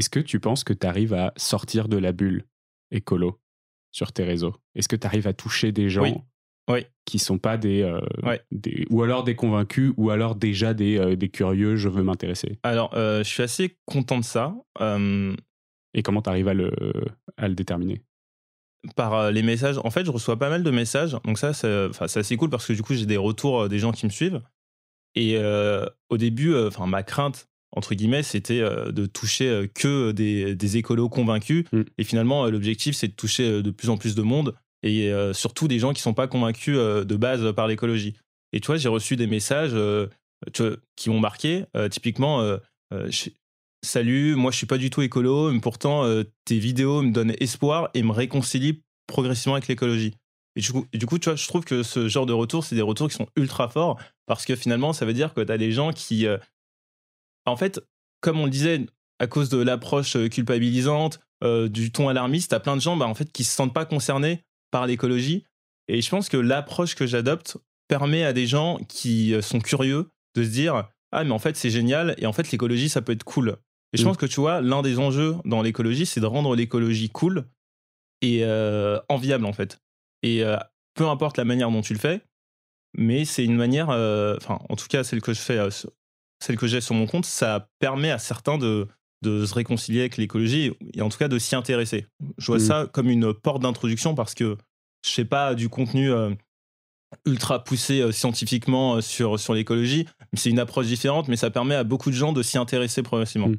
Est-ce que tu penses que tu arrives à sortir de la bulle écolo sur tes réseaux? Est-ce que tu arrives à toucher des Oui, gens oui, qui sont pas ouais. ou alors des convaincus, ou alors déjà des curieux, je veux m'intéresser? Alors, je suis assez content de ça. Et comment tu arrives à le déterminer? Par les messages, en fait, je reçois pas mal de messages, donc ça, c'est assez cool parce que du coup, j'ai des retours des gens qui me suivent. Et au début, enfin, ma crainte, entre guillemets, c'était de toucher que des écolos convaincus. Mmh. Et finalement, l'objectif, c'est de toucher de plus en plus de monde et surtout des gens qui sont pas convaincus de base par l'écologie. Et tu vois, j'ai reçu des messages qui m'ont marqué. Typiquement, je- salut, moi je suis pas du tout écolo, mais pourtant tes vidéos me donnent espoir et me réconcilient progressivement avec l'écologie. Et du coup, tu vois, je trouve que ce genre de retours, c'est des retours qui sont ultra forts parce que finalement, ça veut dire que tu as des gens qui, en fait, comme on le disait, à cause de l'approche culpabilisante, du ton alarmiste, tu as plein de gens en fait, qui se sentent pas concernés par l'écologie. Et je pense que l'approche que j'adopte permet à des gens qui sont curieux de se dire ah, mais en fait, c'est génial et en fait, l'écologie, ça peut être cool. Et je Mmh. pense que tu vois, l'un des enjeux dans l'écologie, c'est de rendre l'écologie cool et enviable en fait. Et peu importe la manière dont tu le fais, mais c'est une manière, enfin, en tout cas, celle que je fais, celle que j'ai sur mon compte, ça permet à certains de se réconcilier avec l'écologie et en tout cas de s'y intéresser. Je vois Mmh. ça comme une porte d'introduction parce que je fais pas du contenu ultra poussé scientifiquement sur l'écologie. C'est une approche différente, mais ça permet à beaucoup de gens de s'y intéresser progressivement. Mmh.